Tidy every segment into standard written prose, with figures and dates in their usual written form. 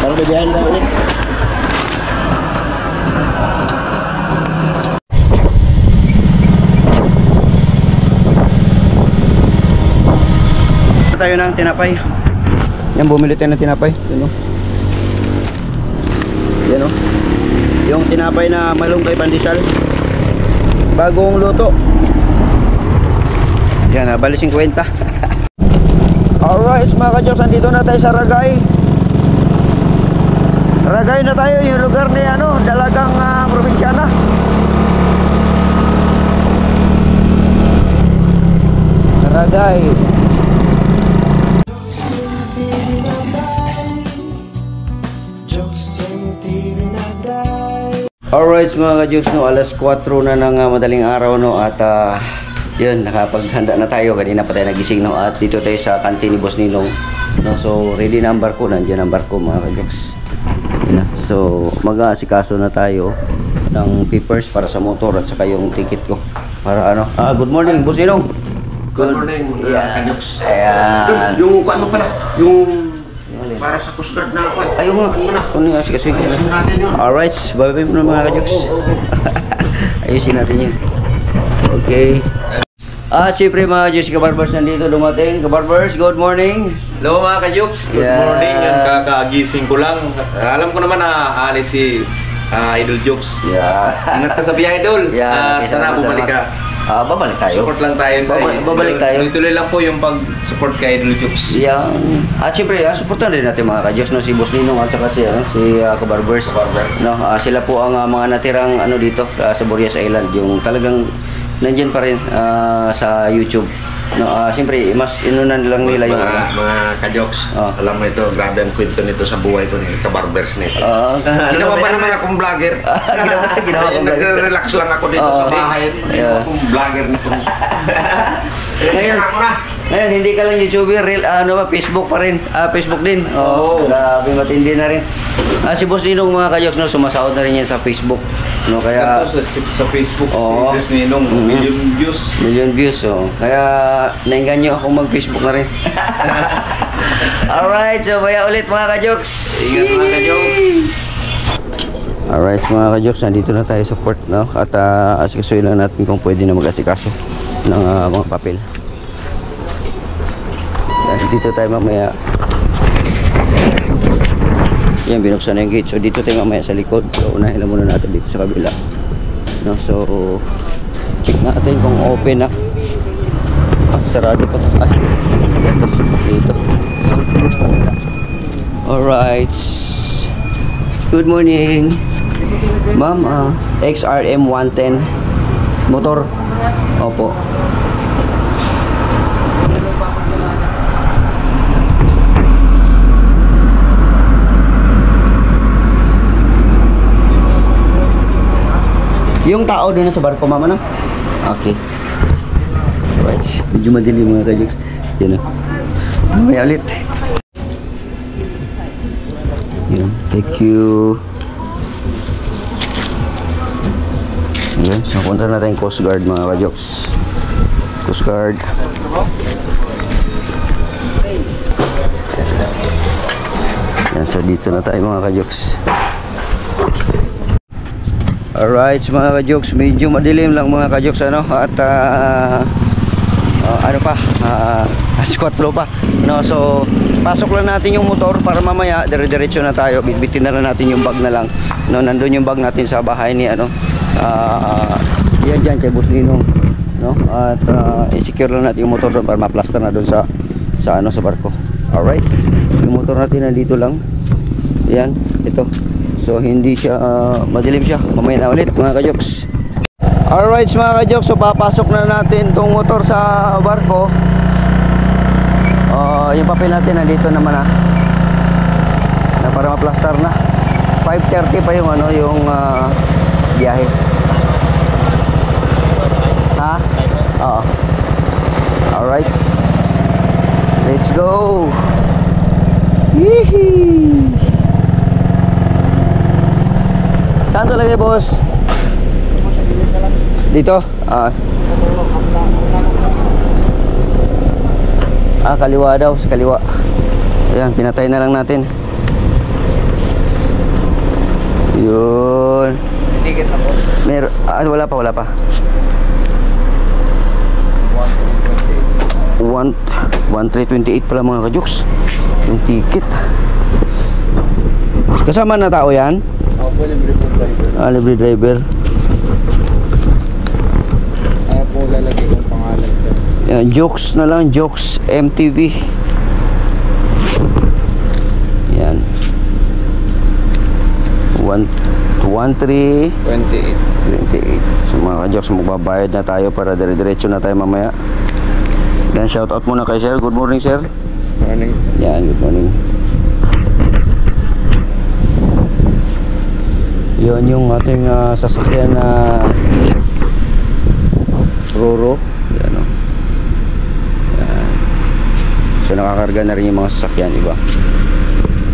Parang bibiyahan na ulit. Tayo ng tinapay. Yan, bumili tayo ng tinapay. Yan o. Yan o. Yung tinapay na malunggay pandesal. Bagong luto. Yan, bali 50. Alright mga ka-joks, andito na tayo sa Ragay. Ragay na tayo, yung lugar ni ano, Dalagang probinsyana. Ragay. Alright mga ka-joks, no, alas 4 na ng madaling araw, no, at yun, nakapaghanda na tayo. Kanina pa tayo nagising, no, at dito tayo sa kantin ni Boss Ninong, no. So ready na ang barko, nandiyan ang barko mga ka-joks. So mag-aasikaso na tayo ng papers para sa motor at saka yung ticket ko para ano. Good morning Boss Ninong. Good morning ka-joks. Ayan. Yung ano pala, yung para sa Coast Guard na ako. Ayaw nga. Ano nga kasi. Alright, babay mo na mga ka-joks. Ayusin natin yun. Okay. Siyempre mga Diyos Kabarbers nandito dumating. Kabarbers, good morning. Hello mga ka-joks, good morning. Yan, kakagising ko lang. Alam ko naman na alis si Idol Jokes. Ingat ka sa biyahe, Idol. Sana bumalik ka. Babalik tayo. Support lang tayo sa babalik tayo. Tuloy lang po yung pag-support kay Idol Jokes. At siyempre, supportan din natin mga ka-joks, no, si Boss Ninong at saka si Kabarbers. No, sila po ang mga natirang ano dito sa Burias Island, yung talagang nandyan pa rin sa YouTube. No, siyempre, mas inunan lang nila yung mga ka-joks. Alam mo ito, grabe ang kwento nito sa buhay ko ni Kabarbers nito. Ginawa pa naman akong vlogger. Ginawa akong nag-relax lang ako dito sa bahay. Ginawa akong vlogger nito. Ngayon, hindi ka lang YouTuber, Facebook pa rin. Facebook din. Grabe, matindi na rin. Si Boss Ninong mga ka-joks, no, sumasahod na rin yan sa Facebook. No, kaya sa Facebook, si Boss Ninong, million views. Kaya nainganyo ako mag-Facebook na rin. Alright, so baya ulit mga ka-joks. Ingat mga ka-joks. Alright mga ka-joks, nandito na tayo sa port, no? At asikasuhin lang natin kung pwede na mag-asikaso ng mga papel. Dito tayo mamaya. Yan, binuksan na yung gate. So dito tayo mamaya sa likod. So unahin lang muna natin dito sa kabila, no? So check natin kung open na. Sarado pa ito. Dito. Alright, good morning ma'am. XRM 110 motor. Opo. Yung tao doon sa barko, mama, no? Okay. Alright. Medyo madali mga ka-joks. Yan na. Mamaya ulit. Yan. Thank you. Yan. So, punta natin yung Coast Guard mga ka-joks. Coast Guard. Yan. So, dito na tayo mga ka-joks. Alright mga ka-joks, medyo madilim lang mga ka-joks, ano, at ano pa, squat flow pa, no. So pasok lang natin yung motor para mamaya dire-diretso na tayo. Bitbitin na natin yung bag na lang, no. Nandun yung bag natin sa bahay ni ano, yan dyan kay Boss Ninong, no. At i-secure lang natin yung motor doon para ma-plaster na doon sa ano, sa barko. Alright, yung motor natin nandito lang. Yan, ito. So hindi siya madilim siya. Mamaya na ulit mga ka-joks. Alright mga ka-joks, so papasok na natin tong motor sa barko. Yung papel natin nandito naman na para ma-plaster na. 5:30 pa yung ano, yung biyahe. Ha? Oo. Alright, let's go. Yee-hee. Saan talaga boss? Dito? Kaliwa daw, sa kaliwa. Ayan, pinatay na lang natin. Yun. Ticket na po. Wala pa. 1,328 pala mga kajoks. Yung ticket. Kasama na tao yan? Opo, libre po driver. Libre driver. Kaya po lalagay kong pangalan sir. Yan, Jokes na lang, Jokes MTV. Yan. 1,328. 28. So mga ka-Jokes, magbabayad na tayo para dire-diretso na tayo mamaya. Yan, shout out muna kay sir. Good morning sir. Morning. Yan, good morning. Yun yung ating sasakyan na Roro. Yan, o. Yan. So nakakarga na rin yung mga sasakyan iba.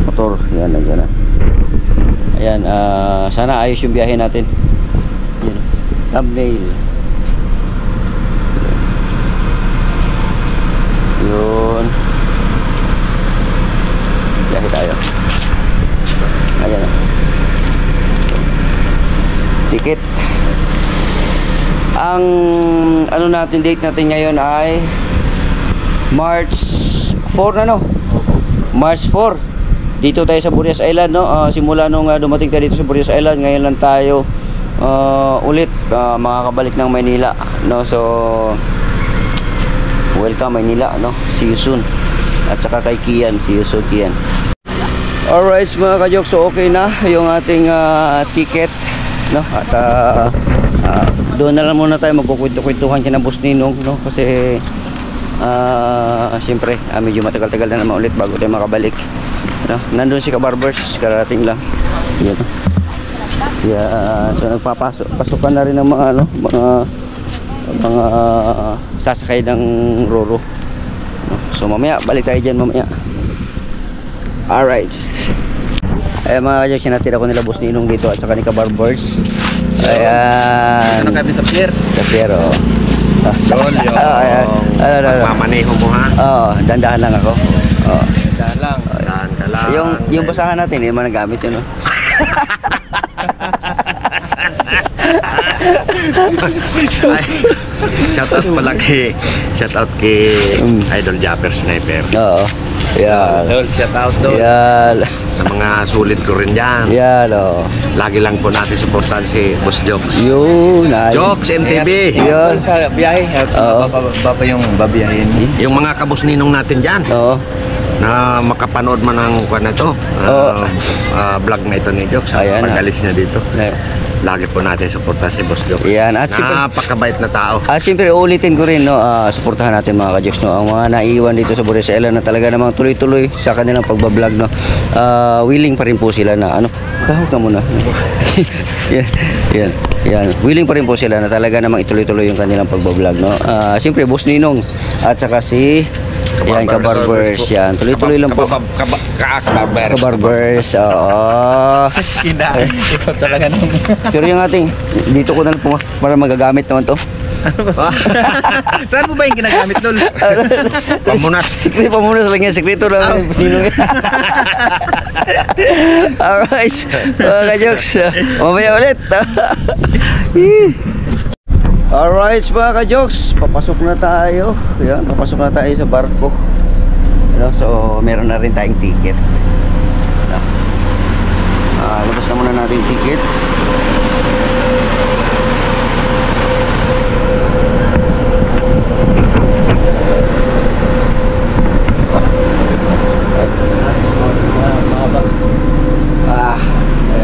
Motor, yan, nandiyan na. Ayan, sana ayos yung biyahe natin. Yan, thumbnail. Yun. Biyahe tayo. Ayan na. Ticket. Ang ano natin, date natin ngayon ay March 4 na, no? March 4. Dito tayo sa Burias Island, no? Simula nung dumating tayo dito sa Burias Island, ngayon lang tayo ulit makakabalik ng Maynila, no? So welcome Maynila, no? See you soon. At saka kay Kian, see you soon Kian. Alright mga ka-Jokes, so okay na yung ating ticket, no? At doon na lang muna tayo magkukwento-kwentuhan kina Boss Ninong, no? Kasi siyempre medyo matagal-tagal na naman ulit bago tayo makabalik, no? Nandun si Kabarbers, karating lang. Yan, no? Yeah, so nagpapasukan na rin ng mga ano, mga sasakay ng Roro, no? So mamaya balik tayo dyan mamaya. Alright. Mga ka-Jokes, sinatira ko nila Boss Ninong dito at saka ni Kabarbers. Ayan. Ano kami sa pier? Sa pier, oh. Yun, yung magmamaneho mo ha? Oo, dandahan lang ako. Oo. Dahan lang. Dahan ka lang. Yung basahan natin, hindi man nagamit yun, no? Shout out kay Idol Japper Sniper. Oo. Yan. Shout out doon. Yan. Sa mga sulit ko rin dyan. Yan, oh. Lagi lang po natin supportan si Boss Jokes. Yun, nice. Jokes MTV. Yun. Sa biyahe. Oo. Baba yung babiyahin. Yung mga kabos ninong natin dyan Oo. na makapanood man ng kwan na to, vlog na ito ni Jokes. Ayan, Pag-alis niya dito. Eh, Lagi po natin supportan si Boss Jokes. Yan. At Napakabait na tao. siyempre ulitin ko rin, no, suportahan natin mga ka-Jokes, no, ang mga naiwan dito sa Burias Island na talaga namang tuloy-tuloy sa kanilang pagbablog, no. Willing pa rin po sila na ano, kahawag ka muna. Yan. Willing pa rin po sila na talaga namang ituloy-tuloy yung kanilang pagbablog, no. Siyempre Boss Ninong at saka si yan, Kabarbers. Yan, tuloy-tuloy lang po. Kabarbers, oo. Ikaw talaga naman. Pero yung ating, dito ko na lang po para magagamit naman to. Saan mo ba yung ginagamit doon? Pamunas. Pamunas lang yan, sekreto lang. Alright, mga ka-Jokes, mamaya ulit. Alright mga ka-Jokes, papasok na tayo. Yan, papasok na tayo sa barko. So meron na rin tayong ticket. Labas na muna natin yung ticket.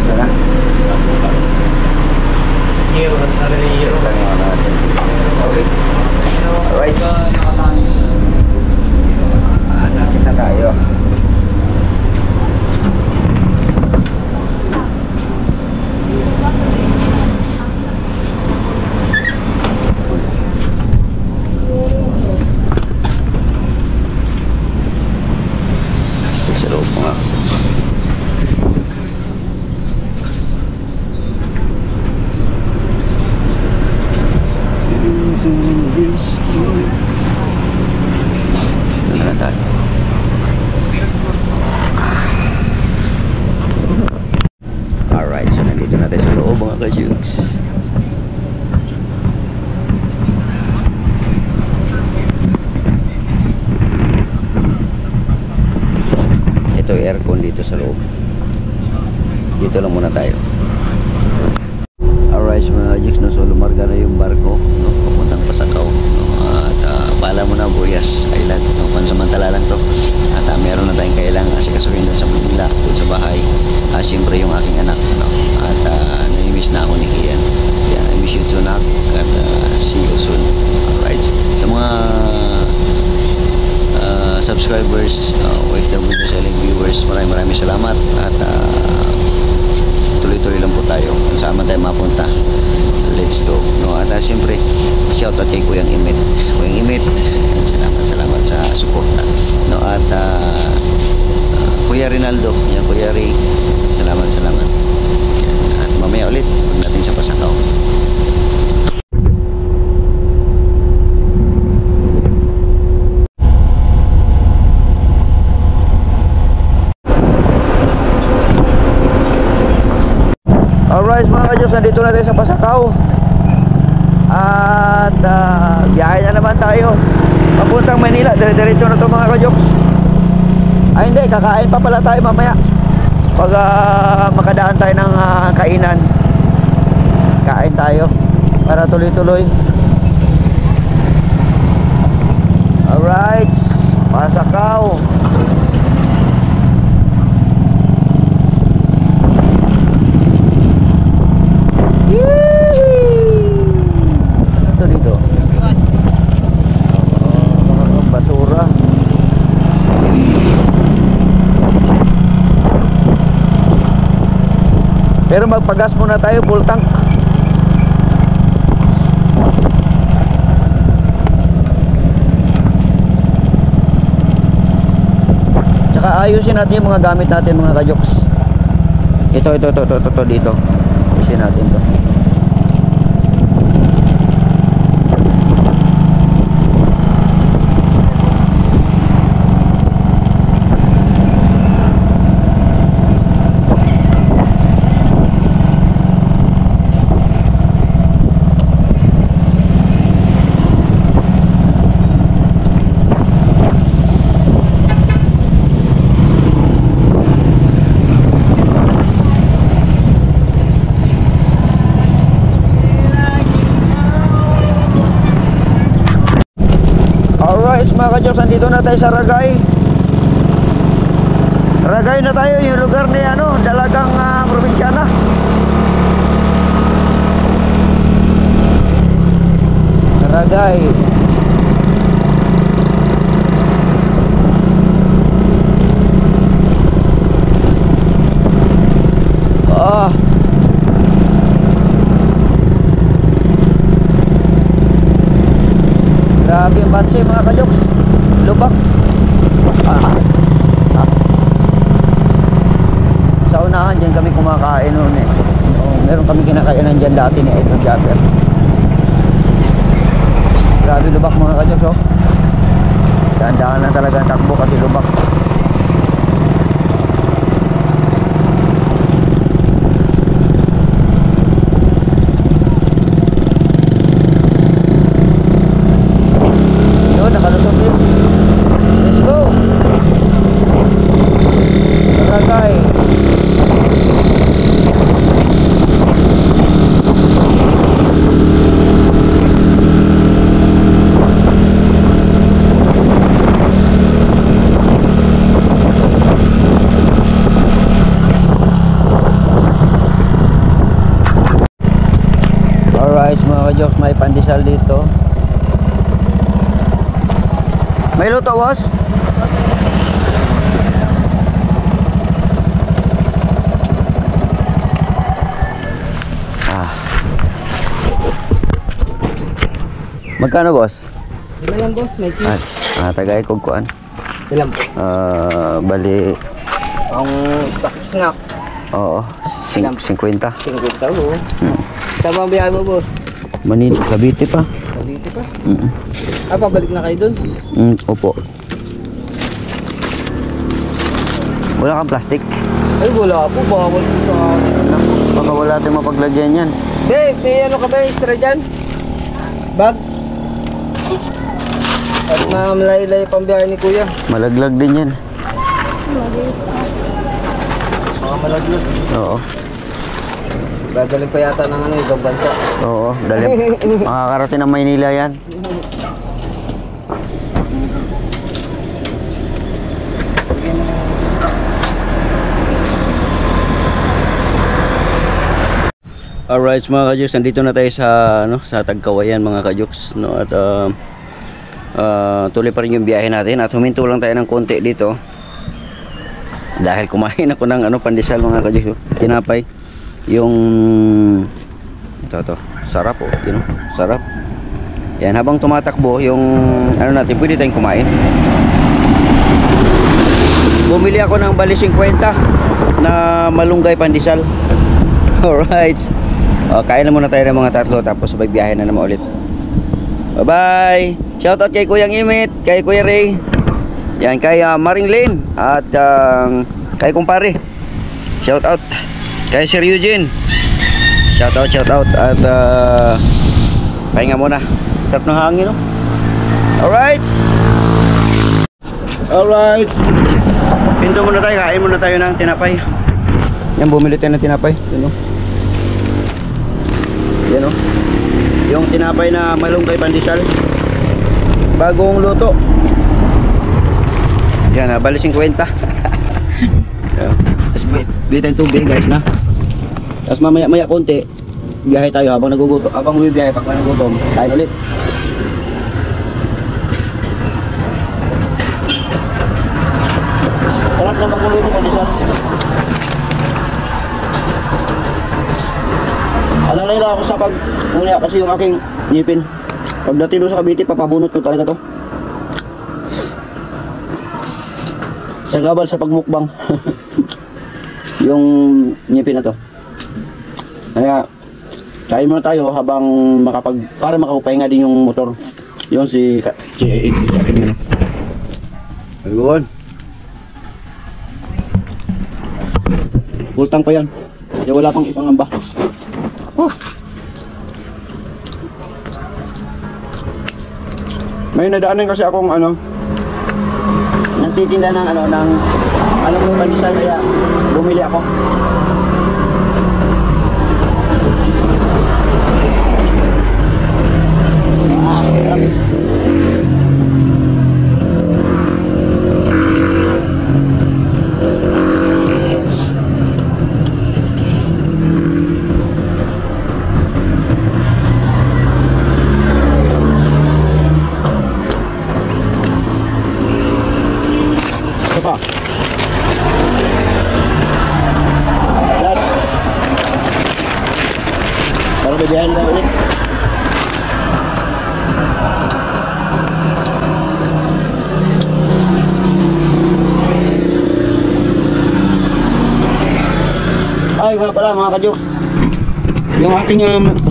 Ito na. Alright. Nakita tayo. Sa loob mo nga. Alright, so ito yung aircon dito sa loob. Dito lang muna tayo. Alright mga Jigs, no? So lumarga na yung barko, no? Papuntang Pasakaw, no? At pala mo na Buyas Island, no? Pansamantala lang to. At meron na tayong kailangan kasi kasuhin doon sa Manila, doon sa bahay. Siyempre yung aking anak, no? At nami-miss na ako ni Kian. Kaya I miss you too, nak. At see you soon. Alright, sa mga subscribers, OFW selling viewers, maraming salamat. At tuloy-tuloy lang po tayo kung saan tayo mapunta. Let's go, no? At siyempre shout out kay Kuyang Imit, salamat sa suporta, no? At Kuya Rinaldo, yan, Kuya Ray, salamat. At mamaya ulit natin sa Pasakaw. Alright mga ka-Diyos, nandito na tayo sa Pasakaw. At biyahe na naman tayo papuntang Manila. Dire-diretso na ito mga ka-Diyos. Hindi, kakain pa pala tayo mamaya pag makadaan tayo ng kainan. Kain tayo para tuloy-tuloy. Alright, Pasakaw. Ano dito? Basura. Pero magpagas muna tayo, full tank. Tsaka ayusin natin yung mga gamit natin mga ka-Joks. Ito dito. Ayusin natin to. Alright mga ka-Diyos, andito na tayo sa Ragay. Ragay na tayo, yung lugar ni Dalagang Probinsyana. Ragay. Grabe yung batse mga ka-Joks. Lubak. Sa unahan dyan kami kumakain noon eh. Meron kami kinakainan dyan dati ni Idol Japper. Grabe lubak mga ka-Joks, oh. Dahan-dahan na talaga ang takbo kasi lubak. Nakalusot yun. Let's go. Ragay. Alright mga ka-Joks, may pandesal dito. May luto, boss? Magkano, boss? Lima lang, boss. May cheese. Tagay kong kuan. Ilan po? Bali. Ang stock snack. Oo, 50. 50 po. Saan ba ang biyahe mo, boss? Manila, Cavite pa. Cavite pa? Pabalik na kayo dun? Opo. Wala kang plastic? Ay, wala po. Bawal po sa akin. Baka wala tayong mapaglagyan yan. May ano ka ba extra dyan? Bag? At malaylay pang biyahe ni kuya. Malaglag din yan. Lagnos. Oo. Dadalhin pa yata ng ano, ibang bansa. Oo, dali. Makakarating ng Maynila yan. Alright mga kajuks, nandito na tayo sa sa Tagkawayan mga kajuks, no, at tuloy pa rin yung biyahe natin at huminto lang tayo ng konti dito dahil kumain ako ng pandesal mga kajuks, tinapay, yung ito, sarap sarap yan. Habang tumatakbo yung natin, pwede tayong kumain. Bumili ako ng bali 50 na malunggay pandesal. Alright. Kain na muna tayo ng mga tatlo tapos sabay biyahe na naman ulit. Bye bye. Shoutout kay Kuyang Imit, kay Kuya Ray, yan, kay Maring Lane, at kay kumpare. Shoutout kay Sir Eugene. Shoutout at pahinga muna. Sarap ng hangin, no? Alright. Pinto muna tayo, kain muna tayo ng tinapay. Yan, bumili tayo ng tinapay. Yan o, yung tinapay na malunggay pandesal, bagong luto. Yan, bali 50. Tapos bili tayong tubig guys na. Tapos mamaya konti biyahe tayo habang nagugutom. Habang bibiyahe, pag nagugutom kain ulit. Sarap na maguluto pandesal. Alalay lang ako sa pag-unya kasi yung aking ngipin. Pagdating doon sa Cavite, papabunot ko talaga to. Sagabal sa pagmukbang. Yung ngipin na to. Kaya, kain muna tayo habang para makapahinga din yung motor. Yung si ayun. Bultang pa yan. Kaya wala pang ipangamba. May nadaanan kasi akong nagtitinda ng alam mo pandesal, kaya bumili ako. Biyahin tayo ulit. Ay nga pala mga kajoks, yung ating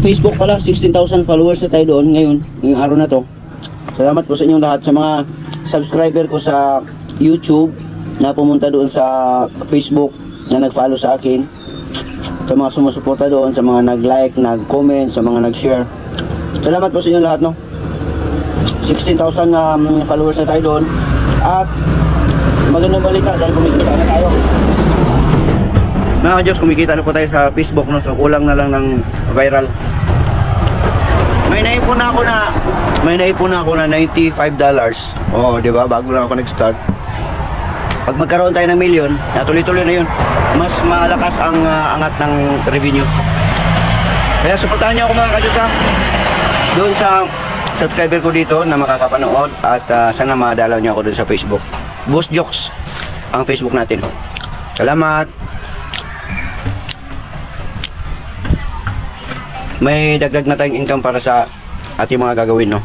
Facebook pala, 16,000 followers na tayo doon ngayong araw na to. Salamat po sa inyong lahat, sa mga subscriber ko sa YouTube na pumunta doon sa Facebook, na nag-follow sa akin, sa mga sumusuporta doon, sa mga nag-like, nag-comment, sa mga nag-share. Salamat po sa inyo lahat, no? 16,000 followers na tayo doon. At magandang balita dahil kumikita na tayo. Mga Diyos, kumikita na po tayo sa Facebook, no? So kulang na lang ng viral. May naipon na ako na $95. Oh, di ba? Bago lang ako nag-start. Pag magkaroon tayo ng milyon, tuloy-tuloy na yun. Mas malakas ang angat ng revenue. Kaya supportahan niyo ako mga kajuta doon sa subscriber ko dito na makakapanood, at sana madalaw niyo ako doon sa Facebook. Boss Jokes ang Facebook natin. Salamat. May dagdag na tayong income para sa ating mga gagawin, no,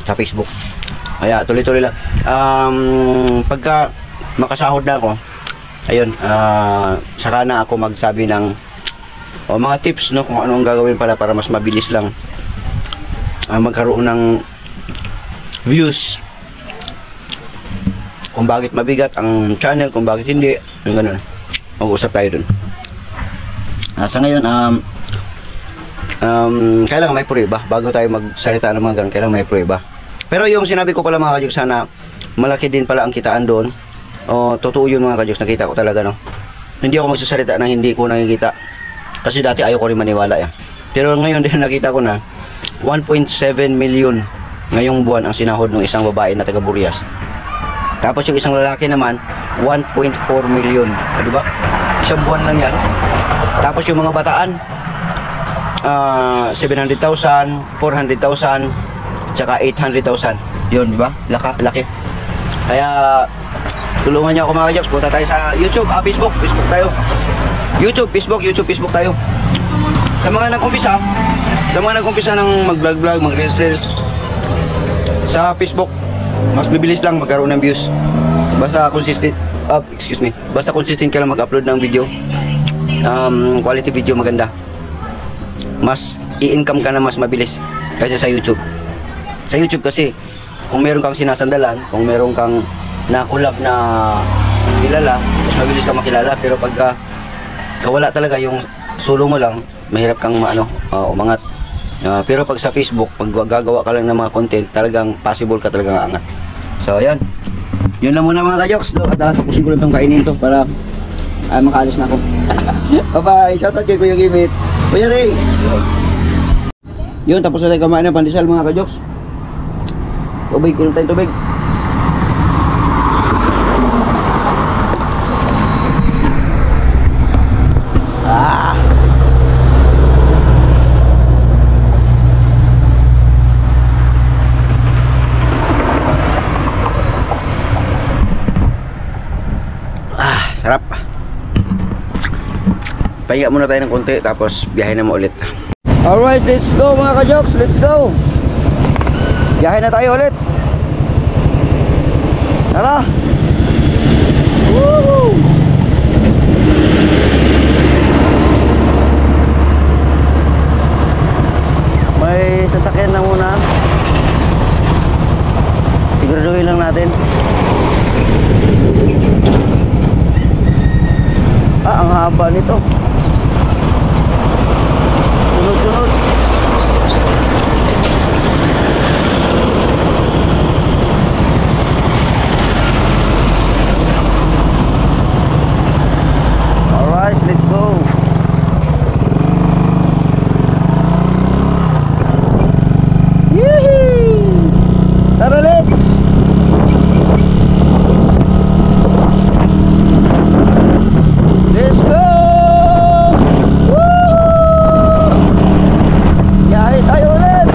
sa Facebook. Kaya tuloy-tuloy lang. Pagka makasahod na ako, ayun, saka na ako magsabi ng mga tips, no, kung ano ang gagawin pala para mas mabilis lang magkaroon ng views, kung bakit mabigat ang channel, kung bakit hindi, yung ganun. Mag-usap tayo dun. Sa ngayon, kailangan may prueba bago tayo magsalita ng mga ganun. Kailangan may prueba. Pero yung sinabi ko pala mga kajuks, sana malaki din pala ang kitaan doon. Totoo yun mga kajuks, nakita ko talaga, no. hindi ako magsasalita na hindi ko nakikita. Kasi dati ayaw ko rin maniwala yan. Pero ngayon din nakita ko na 1.7 million ngayong buwan ang sinahod ng isang babae na taga Burias. Tapos yung isang lalaki naman 1.4 million. Di ba? Isang buwan lang yan. Tapos yung mga bataan 700,000, 400,000, tsaka 800,000. Yun, di ba? Laki. Kaya tulungan niyo ako mga ka-Joks. Punta tayo sa YouTube, Facebook tayo. YouTube, Facebook tayo. Sa mga nag-umpisa ng mag-vlog, mag-reels sa Facebook, mas bibilis lang magkaroon ng views. Basta consistent ka lang mag-upload ng video. Quality video maganda. Mas i-income ka na mas mabilis kaysa sa YouTube. Sa YouTube kasi, kung meron kang sinasandalan, kung meron kang nakulab na kilala, mas mabilis ka makilala. Pero pagka wala talaga yung solo mo lang, mahirap kang umangat. Pero pag sa Facebook, pag gagawa ka lang ng mga content, talagang possible ka talagang aangat. So ayan, yun lang muna mga ka-Joks. At tapusin ko lang itong kainin to para makaalis na ako. Bye bye, shoutout kay Kuya Gimit, Kuya Ray. Yun, tapos na tayo kumain ng pandesal mga ka-Joks. Tubig, inom tayong tubig. Sarap. Pahinga muna tayo ng konti tapos biyahe na mo ulit. Alright, let's go mga ka-Joks, let's go. Biyahe na tayo ulit. Tara. Woo! May sasakyan na muna. Siguraduhin lang natin. Ang haba nito. Sunod-sunod. Alright, let's go. Yee! Tara, let's. Let's go! Woo! Biyahe tayo ulit!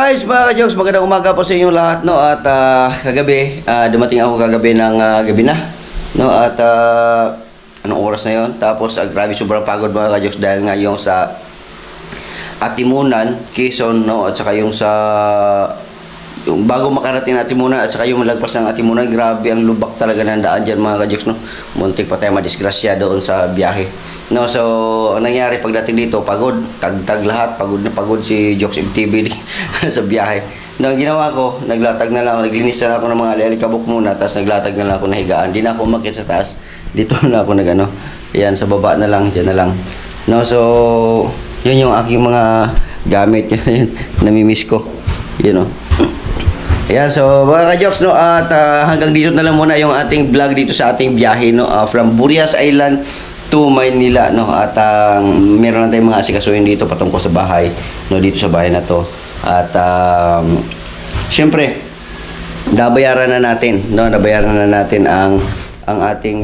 Alright mga ka-jokes, magandang umaga po sa inyong lahat, no? At kagabi, dumating ako kagabi ng gabi na, no? At anong oras na yon? Tapos grabe, sobrang pagod mga ka-jokes dahil nga yung sa Atimunan, Quezon, no? At saka yung sa yung bago makarating ng Atimunan at saka yung malagpas ng Atimunan, grabe ang lubak talaga ng daan dyan mga ka-jokes, no? Muntik pa tayo madisgrasya doon sa biyahe, no? So ang nangyari pagdating dito, pagod, tagtag lahat, pagod na pagod si Jokes MTV sa biyahe. No, ginawa ko, naglatag na lang ako, naglinis na ako ng mga alikabok muna, tapos naglatag na lang ako ng higaan. Di na ako umakyat sa taas, dito na ako nagano, yan sa baba na lang, dyan na lang, no? So yun yung aking mga gamit, yun, namimiss ko, you know. Ayan, so mga ka-jokes, no, at hanggang dito na lang muna yung ating vlog dito sa ating biyahe, no, from Burias Island to Maynila, no, at meron na tayong mga asikasuhin dito patungkol sa bahay, no, dito sa bahay na to. At syempre, nabayaran na natin, no, nabayaran na natin ang ating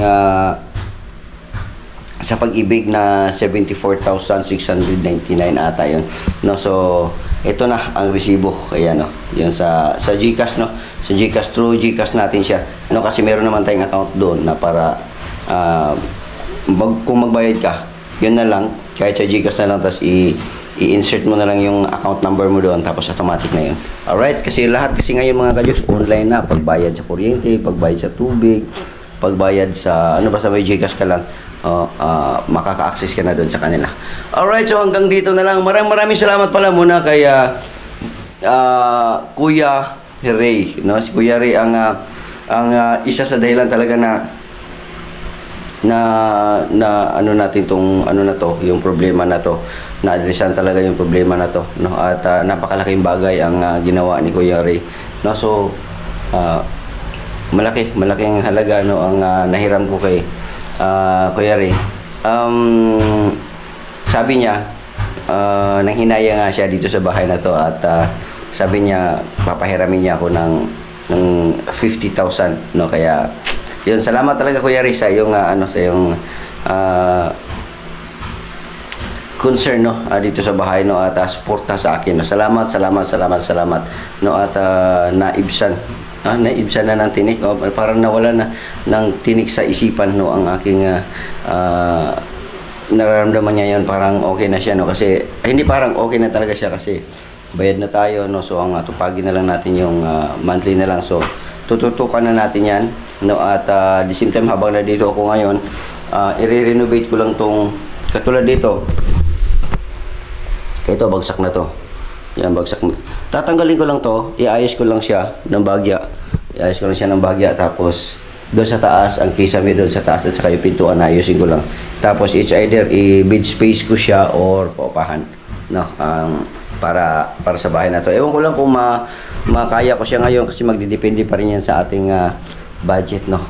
sa Pag-ibig na 74,699 ata yun, no. So ito na ang resibo, ayan, no, yun sa GCash, no, sa GCash, through GCash natin siya, no, kasi meron naman tayong account doon na para kung magbayad ka, yun na lang, kahit sa GCash na lang, tapos i-insert mo na lang yung account number mo doon, tapos automatic na yun. Alright, kasi lahat kasi ngayon mga ka-jokes, online na, pagbayad sa kuryente, pagbayad sa tubig, pagbayad sa ano, basta may GCash ka lang, makaka-access ka na doon sa kanila. Alright, so hanggang dito na lang. Maraming salamat pala muna kay Kuya Ray, no? Si Kuya Ray ang isa sa dahilan talaga na ano natin tong ano na to, yung problema na to, na-addressan talaga yung problema na to, no? At napakalaking bagay ang ginawa ni Kuya Ray, no? So malaking halaga, no, ang nahiram ko kay Kuya Ray. Sabi niya, nanghinaya nga siya dito sa bahay na to, at sabi niya papahiramin niya ako ng 50,000, no? Kaya yun, salamat talaga Kuya Ray sa yung ano, sa yung concern, no, dito sa bahay, no, at suporta sa akin, no? Salamat, no, at naibsan na ng tinik, no? Parang nawala na ng tinik sa isipan, no, ang aking nararamdaman niya yun, parang okay na siya, no, kasi hindi, parang okay na talaga siya kasi bayad na tayo, no. So ang tupagin na lang natin yung monthly na lang, so tututukan na natin yan, no, at the same time habang na dito ako ngayon, i-renovate ko lang tong katulad dito, ito bagsak na to, yan, bagsak na. Tatanggalin ko lang to, iayos ko lang siya ng bagya, tapos doon sa taas, ang kisame doon sa taas, at saka yung pintuan, ayusin ko lang. Tapos it's either i-bed space ko siya or paupahan, no, para sa bahay na to. Ewan ko lang kung makaya ko siya ngayon, kasi magdidepende pa rin yan sa ating budget, no.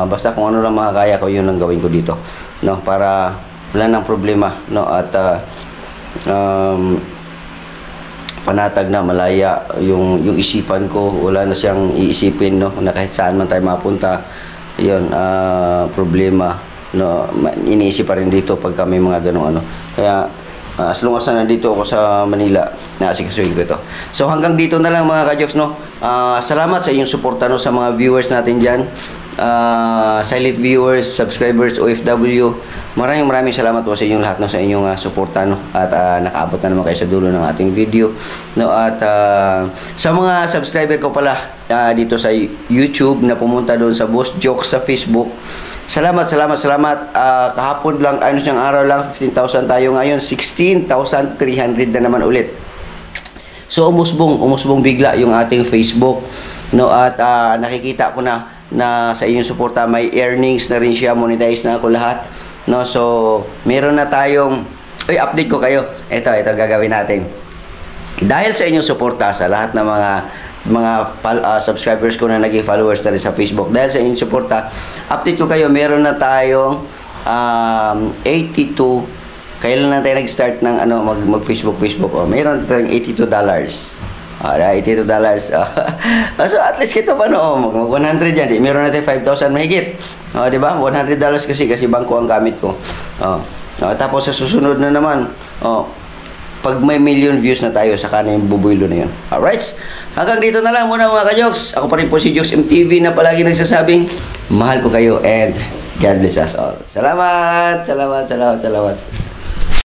Basta kung ano lang makakaya ko, yun ang gawin ko dito, no, para wala nang problema, no, at panatag na, malaya yung isipan ko, wala na siyang iisipin, no, na kahit saan man tayo mapunta, yun, problema, no, iniisip pa rin dito pagka may mga ganong ano. Kaya as long as na nandito ako sa Manila, naasikasuhin ko ito. So hanggang dito na lang mga ka-jokes, no. Salamat sa inyong suporta, no, sa mga viewers natin dyan, silent viewers, subscribers, OFW. Maraming salamat po sa inyong lahat, no, sa inyong suporta, no, at nakaabot na naman kayo sa dulo ng ating video, no. At sa mga subscriber ko pala dito sa YouTube na pumunta doon sa Boss Jokes sa Facebook, salamat. Kahapon lang, ano siyang araw lang, 15,000 tayo, ngayon 16,300 na naman ulit. So umusbong bigla yung ating Facebook, no, at nakikita ko na sa inyong suporta may earnings na rin siya, monetize na ako lahat, no. So meron na tayong update ko kayo. Ito gagawin natin. Dahil sa inyong suporta, sa lahat ng mga subscribers ko na naging followers na rin sa Facebook, dahil sa inyong suporta, update ko kayo, meron na tayong 82. Kailan na tayo nag-start ng ano, mag-Facebook, meron na tayong $82. $82. So at least kito pa, no, mag 100 yan, meron na tayong 5,000 mahigit. Di ba? $100 kasi bangko ang gamit ko. Tapos sa susunod na naman, pag may million views na tayo, saka na yung bubuylo na yun. Alright? Hanggang dito na lang muna mga ka-Jokes. Ako pa rin po si Jokes MTV na palagi nagsasabing, mahal ko kayo and God bless us all. Salamat! Salamat! Salamat! Salamat!